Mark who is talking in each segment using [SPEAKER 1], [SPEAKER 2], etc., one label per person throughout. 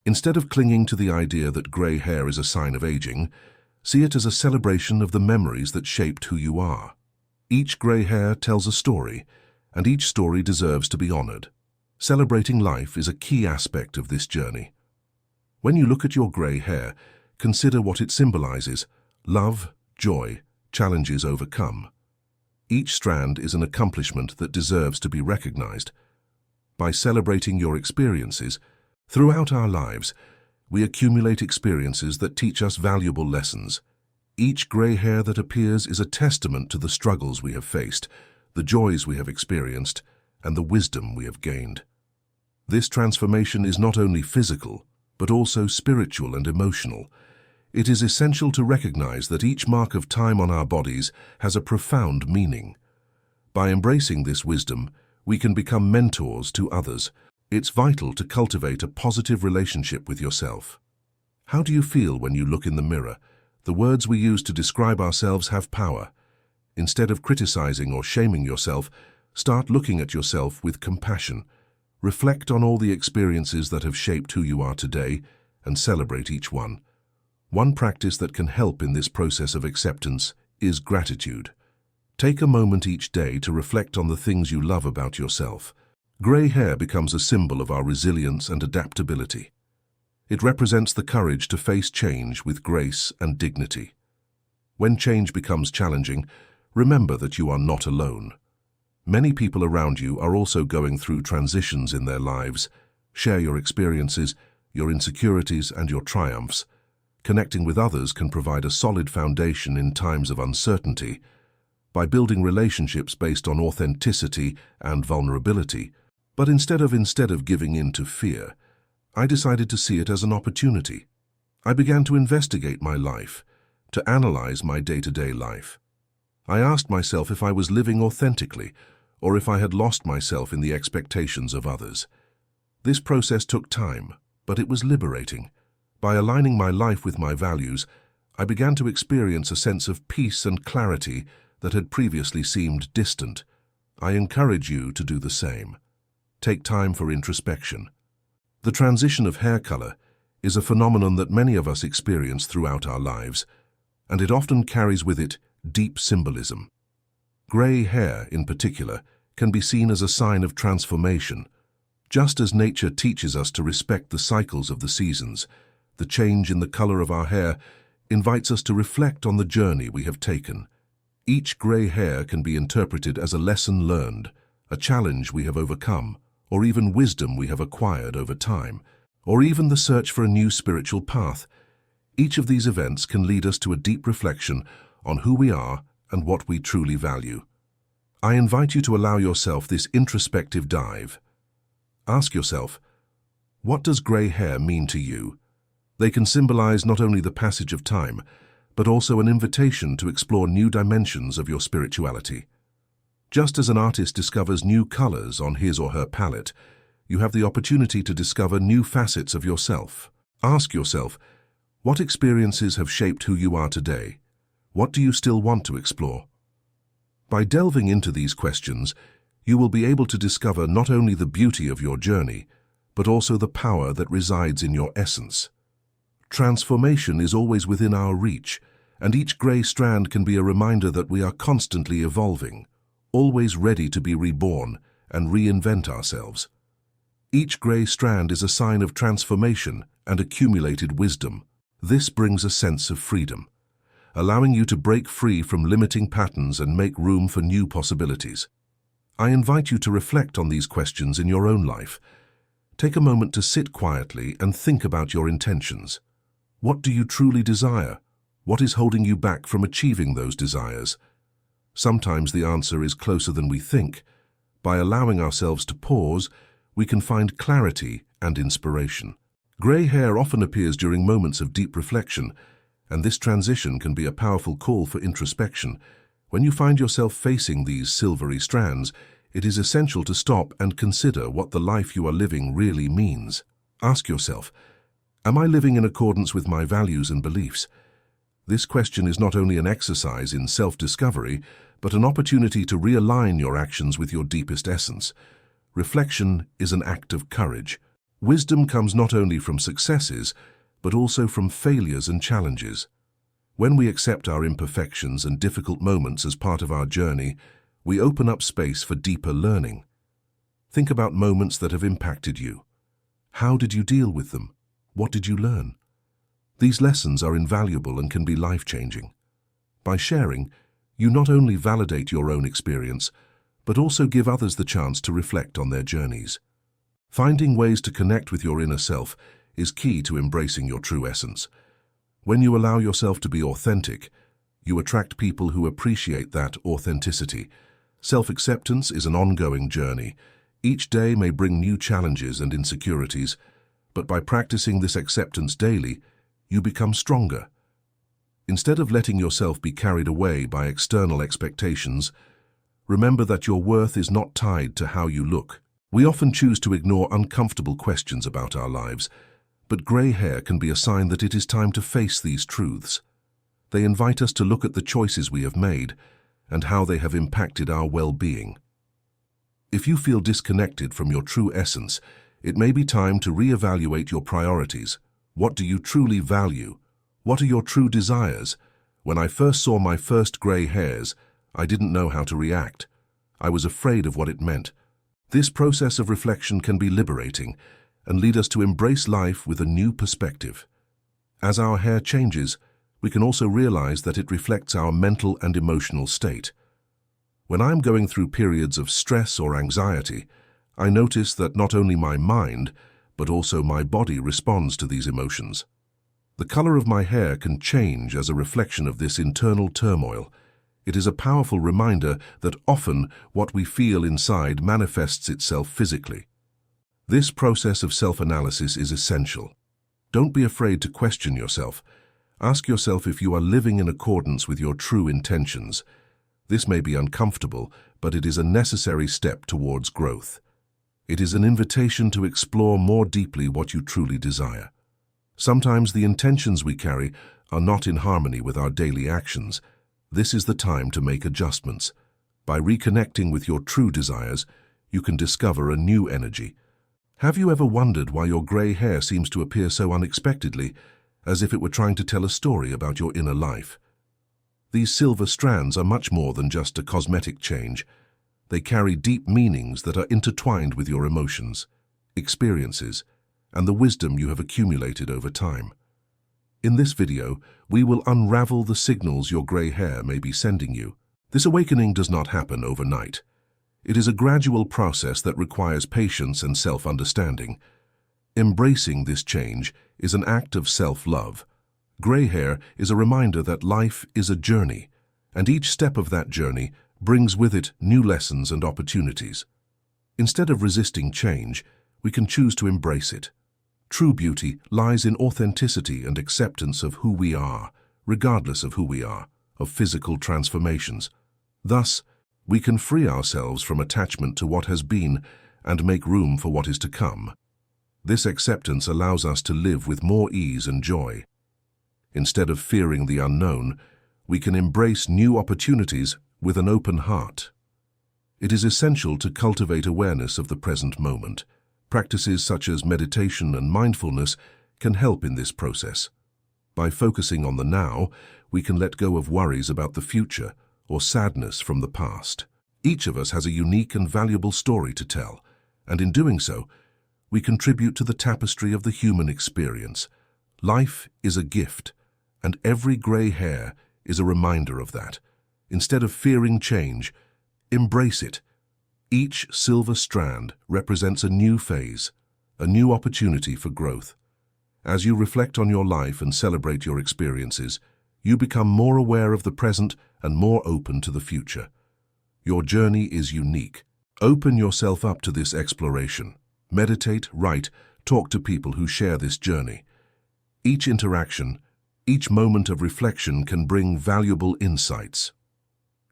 [SPEAKER 1] Instead of clinging to the idea that grey hair is a sign of aging, see it as a celebration of the memories that shaped who you are. Each grey hair tells a story, and each story deserves to be honored. Celebrating life is a key aspect of this journey. When you look at your grey hair, consider what it symbolizes: love, joy, challenges overcome. Each strand is an accomplishment that deserves to be recognized. By celebrating your experiences, throughout our lives, we accumulate experiences that teach us valuable lessons. Each grey hair that appears is a testament to the struggles we have faced, the joys we have experienced, and the wisdom we have gained. This transformation is not only physical, but also spiritual and emotional. It is essential to recognize that each mark of time on our bodies has a profound meaning. By embracing this wisdom, we can become mentors to others. It's vital to cultivate a positive relationship with yourself. How do you feel when you look in the mirror? The words we use to describe ourselves have power. Instead of criticizing or shaming yourself, start looking at yourself with compassion. Reflect on all the experiences that have shaped who you are today and celebrate each one. One practice that can help in this process of acceptance is gratitude. Take a moment each day to reflect on the things you love about yourself. Grey hair becomes a symbol of our resilience and adaptability. It represents the courage to face change with grace and dignity. When change becomes challenging, remember that you are not alone. Many people around you are also going through transitions in their lives. Share your experiences, your insecurities, and your triumphs. Connecting with others can provide a solid foundation in times of uncertainty. By building relationships based on authenticity and vulnerability, but instead of giving in to fear, I decided to see it as an opportunity. I began to investigate my life, to analyze my day-to-day life. I asked myself if I was living authentically, or if I had lost myself in the expectations of others. This process took time, but it was liberating. By aligning my life with my values, I began to experience a sense of peace and clarity that had previously seemed distant. I encourage you to do the same. Take time for introspection. The transition of hair color is a phenomenon that many of us experience throughout our lives, and it often carries with it deep symbolism. Grey hair, in particular, can be seen as a sign of transformation. Just as nature teaches us to respect the cycles of the seasons, the change in the color of our hair invites us to reflect on the journey we have taken. Each grey hair can be interpreted as a lesson learned, a challenge we have overcome, or even wisdom we have acquired over time, or even the search for a new spiritual path. Each of these events can lead us to a deep reflection on who we are and what we truly value. I invite you to allow yourself this introspective dive. Ask yourself, what does grey hair mean to you? They can symbolize not only the passage of time, but also an invitation to explore new dimensions of your spirituality. Just as an artist discovers new colors on his or her palette, you have the opportunity to discover new facets of yourself. Ask yourself, what experiences have shaped who you are today? What do you still want to explore? By delving into these questions, you will be able to discover not only the beauty of your journey, but also the power that resides in your essence. Transformation is always within our reach, and each grey strand can be a reminder that we are constantly evolving, always ready to be reborn and reinvent ourselves. Each grey strand is a sign of transformation and accumulated wisdom. This brings a sense of freedom, allowing you to break free from limiting patterns and make room for new possibilities. I invite you to reflect on these questions in your own life. Take a moment to sit quietly and think about your intentions. What do you truly desire? What is holding you back from achieving those desires? Sometimes the answer is closer than we think. By allowing ourselves to pause, we can find clarity and inspiration. Grey hair often appears during moments of deep reflection, and this transition can be a powerful call for introspection. When you find yourself facing these silvery strands, it is essential to stop and consider what the life you are living really means. Ask yourself, am I living in accordance with my values and beliefs? This question is not only an exercise in self-discovery, but an opportunity to realign your actions with your deepest essence. Reflection is an act of courage. Wisdom comes not only from successes, but also from failures and challenges. When we accept our imperfections and difficult moments as part of our journey, we open up space for deeper learning. Think about moments that have impacted you. How did you deal with them? What did you learn? These lessons are invaluable and can be life-changing. By sharing, you not only validate your own experience, but also give others the chance to reflect on their journeys. Finding ways to connect with your inner self is key to embracing your true essence. When you allow yourself to be authentic, you attract people who appreciate that authenticity. Self-acceptance is an ongoing journey. Each day may bring new challenges and insecurities, but by practicing this acceptance daily, you become stronger. Instead of letting yourself be carried away by external expectations, remember that your worth is not tied to how you look. We often choose to ignore uncomfortable questions about our lives, but grey hair can be a sign that it is time to face these truths. They invite us to look at the choices we have made and how they have impacted our well-being. If you feel disconnected from your true essence, it may be time to reevaluate your priorities. What do you truly value? What are your true desires? When I first saw my first grey hairs, I didn't know how to react. I was afraid of what it meant. This process of reflection can be liberating and lead us to embrace life with a new perspective. As our hair changes, we can also realize that it reflects our mental and emotional state. When I'm going through periods of stress or anxiety, I notice that not only my mind, but also my body responds to these emotions. The color of my hair can change as a reflection of this internal turmoil. It is a powerful reminder that often what we feel inside manifests itself physically. This process of self-analysis is essential. Don't be afraid to question yourself. Ask yourself if you are living in accordance with your true intentions. This may be uncomfortable, but it is a necessary step towards growth. It is an invitation to explore more deeply what you truly desire. Sometimes the intentions we carry are not in harmony with our daily actions. This is the time to make adjustments. By reconnecting with your true desires, you can discover a new energy. Have you ever wondered why your grey hair seems to appear so unexpectedly, as if it were trying to tell a story about your inner life? These silver strands are much more than just a cosmetic change. They carry deep meanings that are intertwined with your emotions, experiences, and the wisdom you have accumulated over time. In this video, we will unravel the signals your grey hair may be sending you. This awakening does not happen overnight. It is a gradual process that requires patience and self-understanding. Embracing this change is an act of self-love. Grey hair is a reminder that life is a journey, and each step of that journey brings with it new lessons and opportunities. Instead of resisting change, we can choose to embrace it. True beauty lies in authenticity and acceptance of who we are, regardless of who we are, of physical transformations. Thus, we can free ourselves from attachment to what has been and make room for what is to come. This acceptance allows us to live with more ease and joy. Instead of fearing the unknown, we can embrace new opportunities with an open heart. It is essential to cultivate awareness of the present moment. Practices such as meditation and mindfulness can help in this process. By focusing on the now, we can let go of worries about the future or sadness from the past. Each of us has a unique and valuable story to tell, and in doing so, we contribute to the tapestry of the human experience. Life is a gift, and every grey hair is a reminder of that. Instead of fearing change, embrace it. Each silver strand represents a new phase, a new opportunity for growth. As you reflect on your life and celebrate your experiences, you become more aware of the present and more open to the future. Your journey is unique. Open yourself up to this exploration. Meditate, write, talk to people who share this journey. Each interaction, each moment of reflection can bring valuable insights.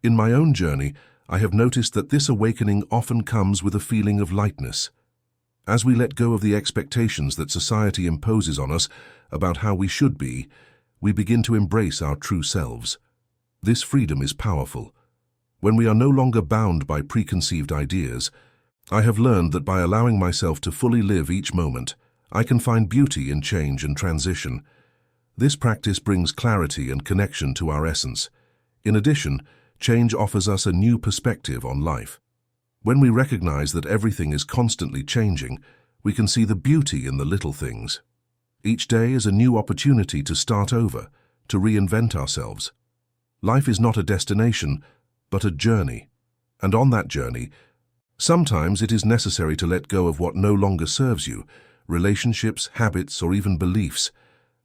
[SPEAKER 1] In my own journey, I have noticed that this awakening often comes with a feeling of lightness. As we let go of the expectations that society imposes on us about how we should be, we begin to embrace our true selves. This freedom is powerful. When we are no longer bound by preconceived ideas, I have learned that by allowing myself to fully live each moment, I can find beauty in change and transition. This practice brings clarity and connection to our essence. In addition, change offers us a new perspective on life. When we recognize that everything is constantly changing, we can see the beauty in the little things. Each day is a new opportunity to start over, to reinvent ourselves. Life is not a destination, but a journey. And on that journey, sometimes it is necessary to let go of what no longer serves you, relationships, habits, or even beliefs.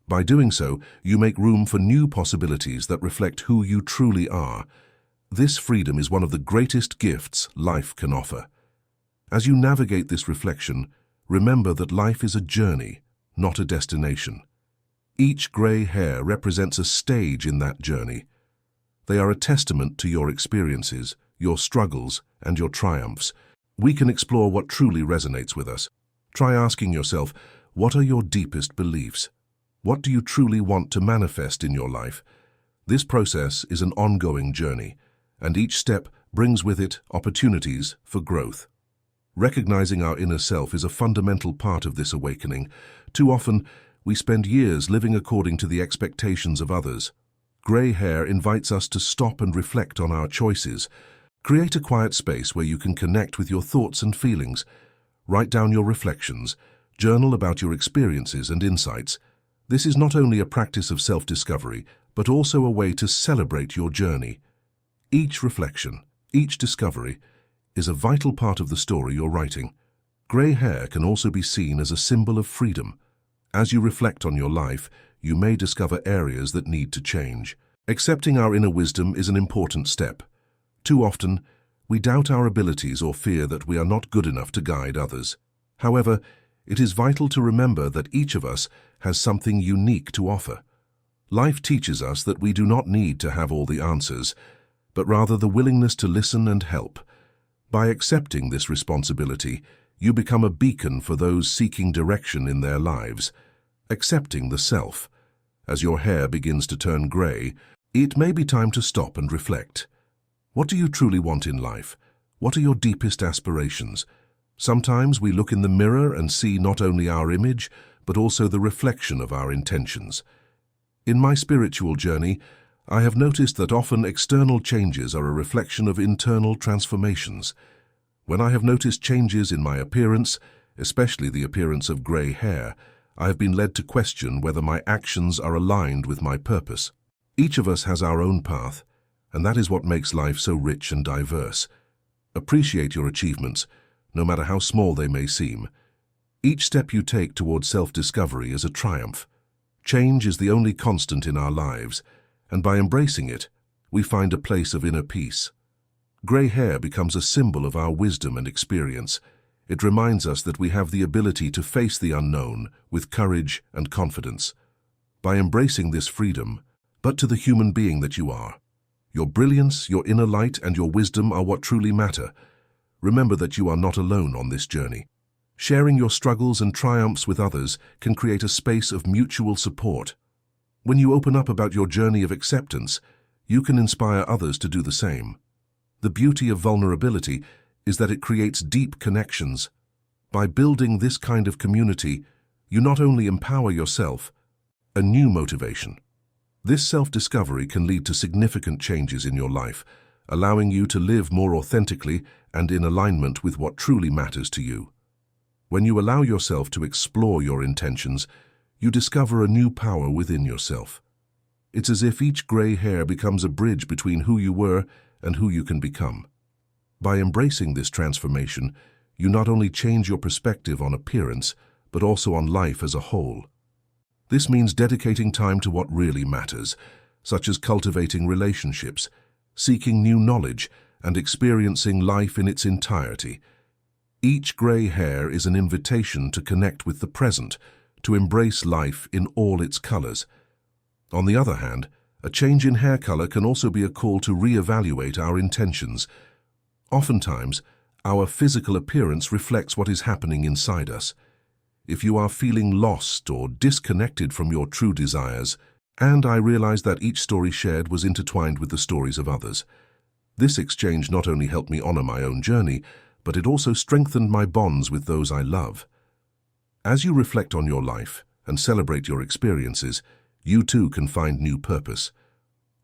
[SPEAKER 1] By doing so, you make room for new possibilities that reflect who you truly are. This freedom is one of the greatest gifts life can offer. As you navigate this reflection, remember that life is a journey, not a destination. Each gray hair represents a stage in that journey. They are a testament to your experiences, your struggles, and your triumphs. We can explore what truly resonates with us. Try asking yourself, what are your deepest beliefs? What do you truly want to manifest in your life? This process is an ongoing journey, and each step brings with it opportunities for growth. Recognizing our inner self is a fundamental part of this awakening. Too often, we spend years living according to the expectations of others. Gray hair invites us to stop and reflect on our choices. Create a quiet space where you can connect with your thoughts and feelings. Write down your reflections, journal about your experiences and insights. This is not only a practice of self-discovery, but also a way to celebrate your journey. Each reflection, each discovery, is a vital part of the story you're writing. Gray hair can also be seen as a symbol of freedom. As you reflect on your life, you may discover areas that need to change. Accepting our inner wisdom is an important step. Too often, we doubt our abilities or fear that we are not good enough to guide others. However, it is vital to remember that each of us has something unique to offer. Life teaches us that we do not need to have all the answers, but rather the willingness to listen and help. By accepting this responsibility, you become a beacon for those seeking direction in their lives. Accepting the self. As your hair begins to turn gray, it may be time to stop and reflect. What do you truly want in life? What are your deepest aspirations? Sometimes we look in the mirror and see not only our image, but also the reflection of our intentions. In my spiritual journey, I have noticed that often external changes are a reflection of internal transformations. When I have noticed changes in my appearance, especially the appearance of gray hair, I have been led to question whether my actions are aligned with my purpose. Each of us has our own path, and that is what makes life so rich and diverse. Appreciate your achievements, no matter how small they may seem. Each step you take towards self-discovery is a triumph. Change is the only constant in our lives, and by embracing it, we find a place of inner peace. Gray hair becomes a symbol of our wisdom and experience. It reminds us that we have the ability to face the unknown with courage and confidence. By embracing this freedom, but to the human being that you are. Your brilliance, your inner light, and your wisdom are what truly matter. Remember that you are not alone on this journey. Sharing your struggles and triumphs with others can create a space of mutual support. When you open up about your journey of acceptance, you can inspire others to do the same. The beauty of vulnerability is that it creates deep connections. By building this kind of community, you not only empower yourself, a new motivation. This self-discovery can lead to significant changes in your life, allowing you to live more authentically and in alignment with what truly matters to you. When you allow yourself to explore your intentions, you discover a new power within yourself. It's as if each gray hair becomes a bridge between who you were and who you can become. By embracing this transformation, you not only change your perspective on appearance, but also on life as a whole. This means dedicating time to what really matters, such as cultivating relationships, seeking new knowledge, and experiencing life in its entirety. Each gray hair is an invitation to connect with the present, to embrace life in all its colors. On the other hand, a change in hair color can also be a call to reevaluate our intentions. Oftentimes, our physical appearance reflects what is happening inside us. If you are feeling lost or disconnected from your true desires, and I realized that each story shared was intertwined with the stories of others. This exchange not only helped me honor my own journey, but it also strengthened my bonds with those I love. As you reflect on your life and celebrate your experiences, you too can find new purpose.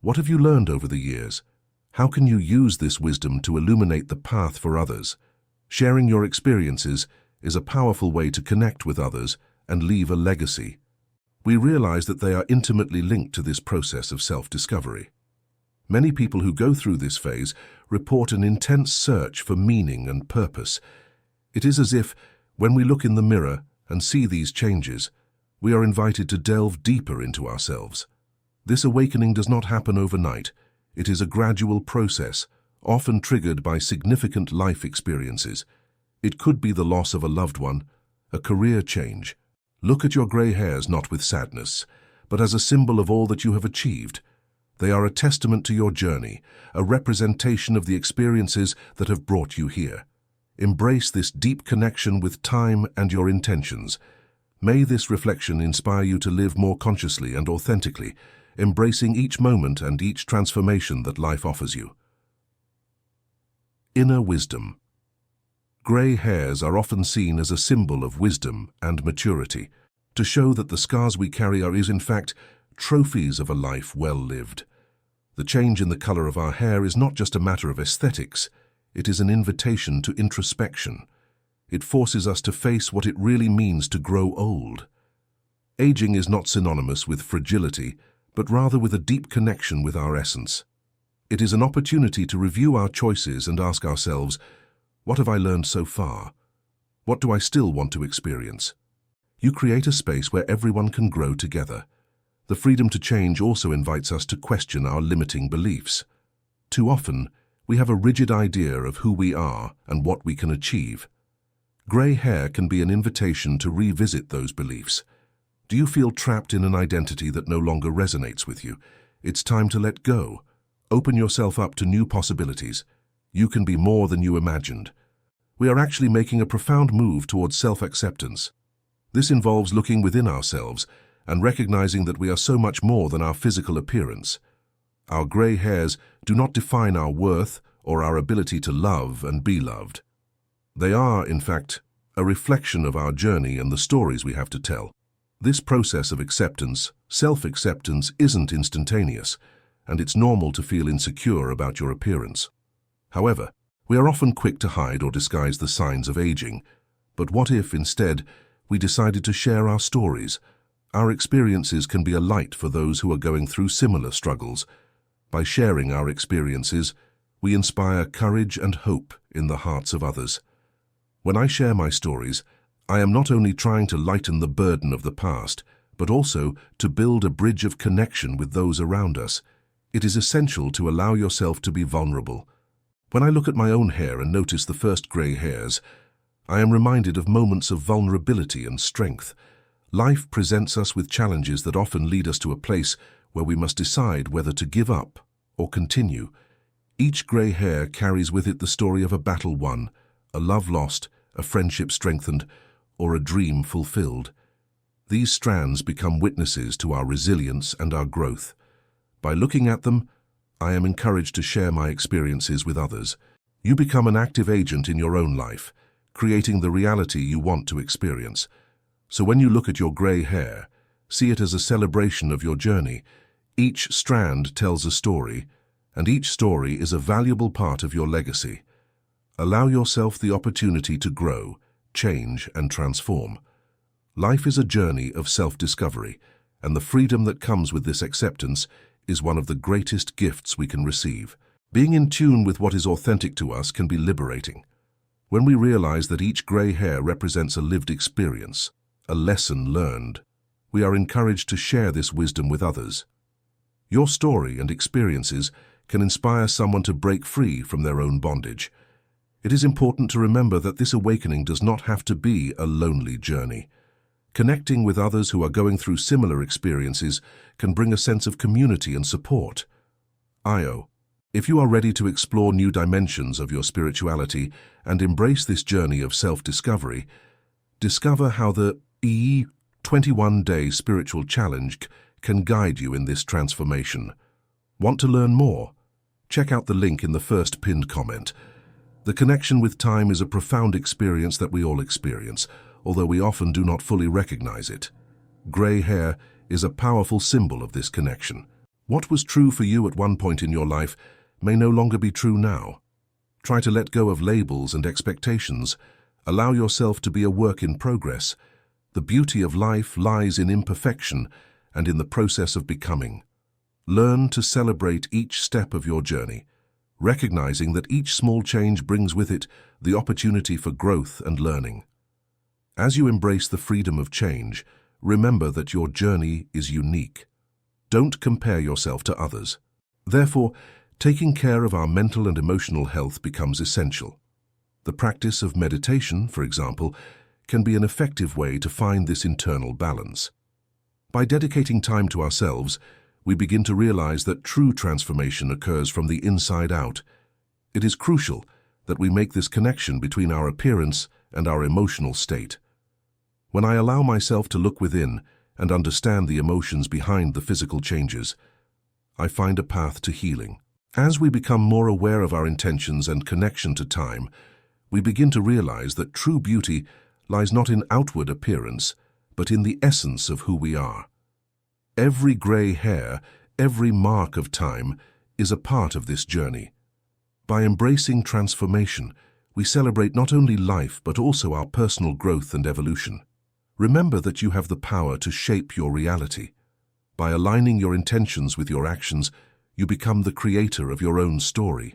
[SPEAKER 1] What have you learned over the years? How can you use this wisdom to illuminate the path for others? Sharing your experiences is a powerful way to connect with others and leave a legacy. We realize that they are intimately linked to this process of self-discovery. Many people who go through this phase report an intense search for meaning and purpose. It is as if, when we look in the mirror and see these changes, we are invited to delve deeper into ourselves. This awakening does not happen overnight. It is a gradual process, often triggered by significant life experiences. It could be the loss of a loved one, a career change. Look at your grey hairs not with sadness, but as a symbol of all that you have achieved. They are a testament to your journey, a representation of the experiences that have brought you here. Embrace this deep connection with time and your intentions. May this reflection inspire you to live more consciously and authentically, embracing each moment and each transformation that life offers you. Inner wisdom. Grey hairs are often seen as a symbol of wisdom and maturity, to show that the scars we carry are in fact trophies of a life well lived. The change in the color of our hair is not just a matter of aesthetics, it is an invitation to introspection. It forces us to face what it really means to grow old. Aging is not synonymous with fragility, but rather with a deep connection with our essence. It is an opportunity to review our choices and ask ourselves, what have I learned so far? What do I still want to experience? You create a space where everyone can grow together. The freedom to change also invites us to question our limiting beliefs. Too often, we have a rigid idea of who we are and what we can achieve. Grey hair can be an invitation to revisit those beliefs. Do you feel trapped in an identity that no longer resonates with you? It's time to let go. Open yourself up to new possibilities. You can be more than you imagined. We are actually making a profound move towards self-acceptance. This involves looking within ourselves and recognizing that we are so much more than our physical appearance. Our grey hairs do not define our worth or our ability to love and be loved. They are, in fact, a reflection of our journey and the stories we have to tell. This process of acceptance, self-acceptance, isn't instantaneous, and it's normal to feel insecure about your appearance. However, we are often quick to hide or disguise the signs of aging. But what if, instead, we decided to share our stories? Our experiences can be a light for those who are going through similar struggles. By sharing our experiences, we inspire courage and hope in the hearts of others. When I share my stories, I am not only trying to lighten the burden of the past, but also to build a bridge of connection with those around us. It is essential to allow yourself to be vulnerable. When I look at my own hair and notice the first grey hairs, I am reminded of moments of vulnerability and strength. Life presents us with challenges that often lead us to a place where we must decide whether to give up or continue. Each grey hair carries with it the story of a battle won, a love lost, a friendship strengthened, or a dream fulfilled. These strands become witnesses to our resilience and our growth. By looking at them, I am encouraged to share my experiences with others. You become an active agent in your own life, creating the reality you want to experience. So when you look at your grey hair, see it as a celebration of your journey. Each strand tells a story, and each story is a valuable part of your legacy. Allow yourself the opportunity to grow, change, and transform. Life is a journey of self-discovery, and the freedom that comes with this acceptance is one of the greatest gifts we can receive. Being in tune with what is authentic to us can be liberating. When we realize that each grey hair represents a lived experience, a lesson learned, we are encouraged to share this wisdom with others. Your story and experiences can inspire someone to break free from their own bondage. It is important to remember that this awakening does not have to be a lonely journey. Connecting with others who are going through similar experiences can bring a sense of community and support. Io, if you are ready to explore new dimensions of your spirituality and embrace this journey of self-discovery, discover how the 21-day spiritual challenge can guide you in this transformation. Want to learn more? Check out the link in the first pinned comment. The connection with time is a profound experience that we all experience, although we often do not fully recognize it. Gray hair is a powerful symbol of this connection. What was true for you at one point in your life may no longer be true now. Try to let go of labels and expectations. Allow yourself to be a work in progress. The beauty of life lies in imperfection and in the process of becoming. Learn to celebrate each step of your journey, recognizing that each small change brings with it the opportunity for growth and learning. As you embrace the freedom of change, remember that your journey is unique. Don't compare yourself to others. Therefore, taking care of our mental and emotional health becomes essential. The practice of meditation, for example, can be an effective way to find this internal balance. By dedicating time to ourselves, we begin to realize that true transformation occurs from the inside out. It is crucial that we make this connection between our appearance and our emotional state. When I allow myself to look within and understand the emotions behind the physical changes, I find a path to healing. As we become more aware of our intentions and connection to time, we begin to realize that true beauty lies not in outward appearance, but in the essence of who we are. Every gray hair, every mark of time, is a part of this journey. By embracing transformation, we celebrate not only life but also our personal growth and evolution. Remember that you have the power to shape your reality. By aligning your intentions with your actions, you become the creator of your own story.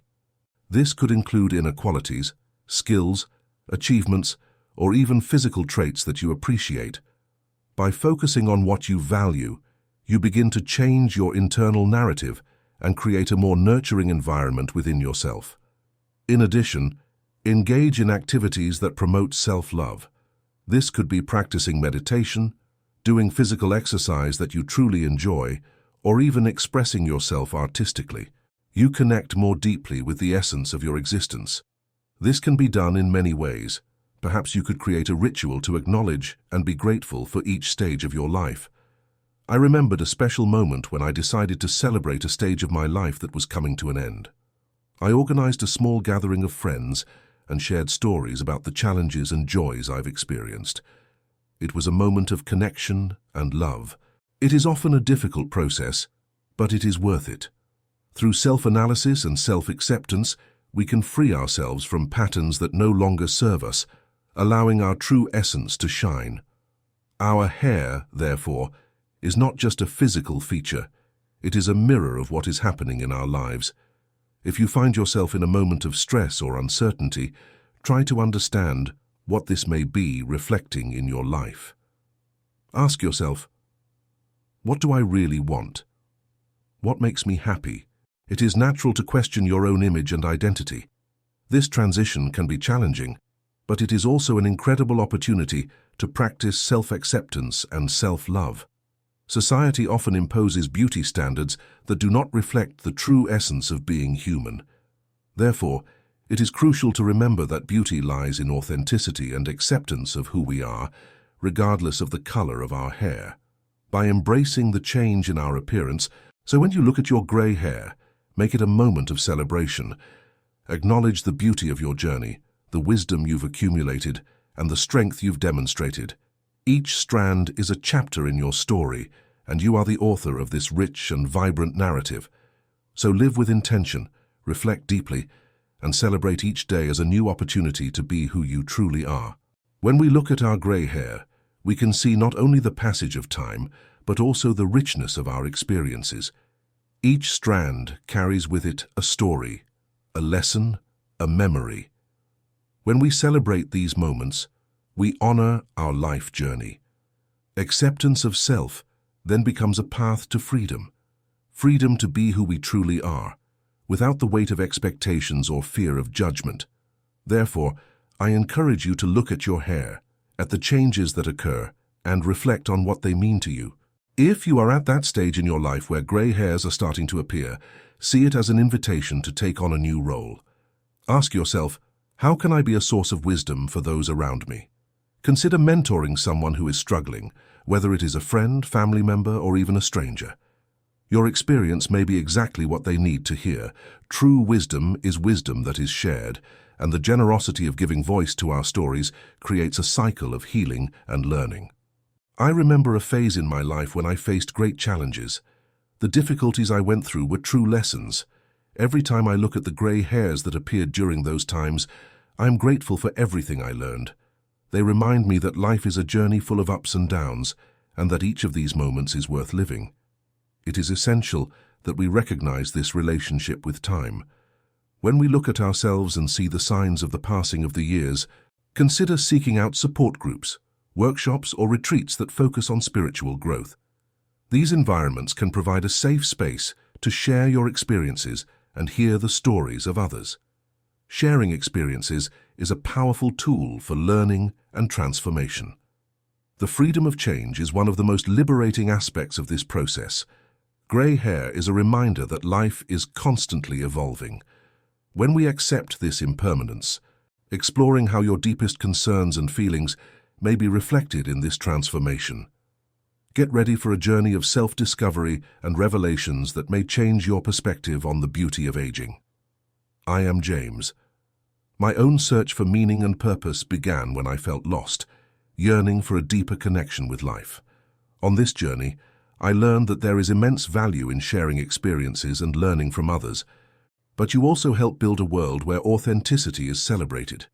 [SPEAKER 1] This could include inner qualities, skills, achievements, or even physical traits that you appreciate. By focusing on what you value, you begin to change your internal narrative and create a more nurturing environment within yourself. In addition, engage in activities that promote self-love. This could be practicing meditation, doing physical exercise that you truly enjoy, or even expressing yourself artistically. You connect more deeply with the essence of your existence. This can be done in many ways. Perhaps you could create a ritual to acknowledge and be grateful for each stage of your life. I remembered a special moment when I decided to celebrate a stage of my life that was coming to an end. I organized a small gathering of friends and shared stories about the challenges and joys I've experienced. It was a moment of connection and love. It is often a difficult process, but it is worth it. Through self-analysis and self-acceptance, we can free ourselves from patterns that no longer serve us, allowing our true essence to shine. Our hair, therefore, is not just a physical feature. It is a mirror of what is happening in our lives. If you find yourself in a moment of stress or uncertainty, try to understand what this may be reflecting in your life. Ask yourself, what do I really want? What makes me happy? It is natural to question your own image and identity. This transition can be challenging, but it is also an incredible opportunity to practice self-acceptance and self-love. Society often imposes beauty standards that do not reflect the true essence of being human. Therefore, it is crucial to remember that beauty lies in authenticity and acceptance of who we are, regardless of the color of our hair. By embracing the change in our appearance, so when you look at your gray hair, make it a moment of celebration. Acknowledge the beauty of your journey, the wisdom you've accumulated, and the strength you've demonstrated. Each strand is a chapter in your story, and you are the author of this rich and vibrant narrative. So live with intention, reflect deeply, and celebrate each day as a new opportunity to be who you truly are. When we look at our gray hair, we can see not only the passage of time, but also the richness of our experiences. Each strand carries with it a story, a lesson, a memory. When we celebrate these moments, we honor our life journey. Acceptance of self then becomes a path to freedom. Freedom to be who we truly are, without the weight of expectations or fear of judgment. Therefore, I encourage you to look at your hair, at the changes that occur, and reflect on what they mean to you. If you are at that stage in your life where gray hairs are starting to appear, see it as an invitation to take on a new role. Ask yourself, how can I be a source of wisdom for those around me? Consider mentoring someone who is struggling, whether it is a friend, family member, or even a stranger. Your experience may be exactly what they need to hear. True wisdom is wisdom that is shared, and the generosity of giving voice to our stories creates a cycle of healing and learning. I remember a phase in my life when I faced great challenges. The difficulties I went through were true lessons. Every time I look at the grey hairs that appeared during those times, I am grateful for everything I learned. They remind me that life is a journey full of ups and downs, and that each of these moments is worth living. It is essential that we recognize this relationship with time. When we look at ourselves and see the signs of the passing of the years, consider seeking out support groups, workshops, or retreats that focus on spiritual growth. These environments can provide a safe space to share your experiences and hear the stories of others. Sharing experiences is a powerful tool for learning and transformation. The freedom of change is one of the most liberating aspects of this process. Grey hair is a reminder that life is constantly evolving. When we accept this impermanence, exploring how your deepest concerns and feelings may be reflected in this transformation. Get ready for a journey of self-discovery and revelations that may change your perspective on the beauty of aging. I am James. My own search for meaning and purpose began when I felt lost, yearning for a deeper connection with life. On this journey, I learned that there is immense value in sharing experiences and learning from others, but you also help build a world where authenticity is celebrated.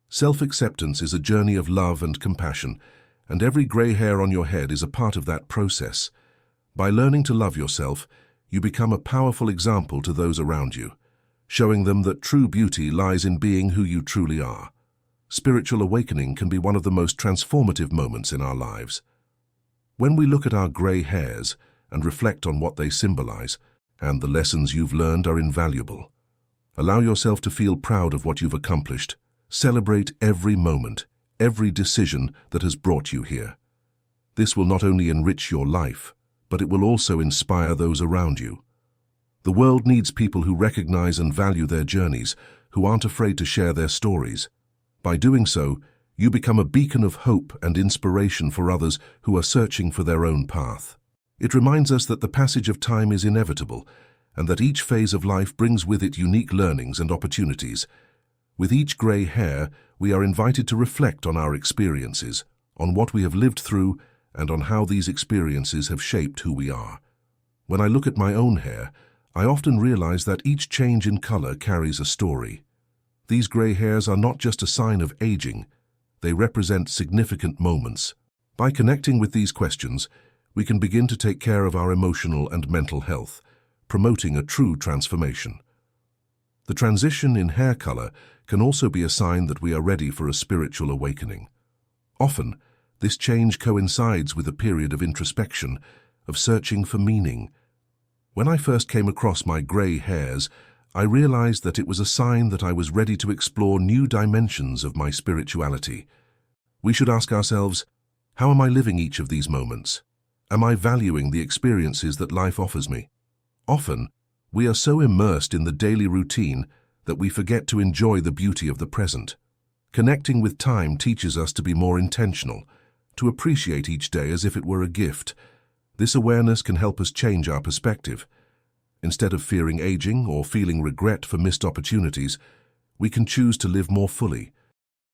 [SPEAKER 1] Self-acceptance is a journey of love and compassion, and every grey hair on your head is a part of that process. By learning to love yourself, you become a powerful example to those around you, showing them that true beauty lies in being who you truly are. Spiritual awakening can be one of the most transformative moments in our lives. When we look at our grey hairs and reflect on what they symbolize, and the lessons you've learned are invaluable. Allow yourself to feel proud of what you've accomplished. Celebrate every moment, every decision that has brought you here. This will not only enrich your life, but it will also inspire those around you. The world needs people who recognize and value their journeys, who aren't afraid to share their stories. By doing so, you become a beacon of hope and inspiration for others who are searching for their own path. It reminds us that the passage of time is inevitable, and that each phase of life brings with it unique learnings and opportunities. With each grey hair, we are invited to reflect on our experiences, on what we have lived through, and on how these experiences have shaped who we are. When I look at my own hair, I often realize that each change in color carries a story. These grey hairs are not just a sign of aging, they represent significant moments. By connecting with these questions, we can begin to take care of our emotional and mental health, promoting a true transformation. The transition in hair color can also be a sign that we are ready for a spiritual awakening. Often, this change coincides with a period of introspection, of searching for meaning. When I first came across my grey hairs, I realized that it was a sign that I was ready to explore new dimensions of my spirituality. We should ask ourselves, how am I living each of these moments? Am I valuing the experiences that life offers me? Often, we are so immersed in the daily routine that we forget to enjoy the beauty of the present. Connecting with time teaches us to be more intentional, to appreciate each day as if it were a gift. This awareness can help us change our perspective. Instead of fearing aging or feeling regret for missed opportunities, we can choose to live more fully,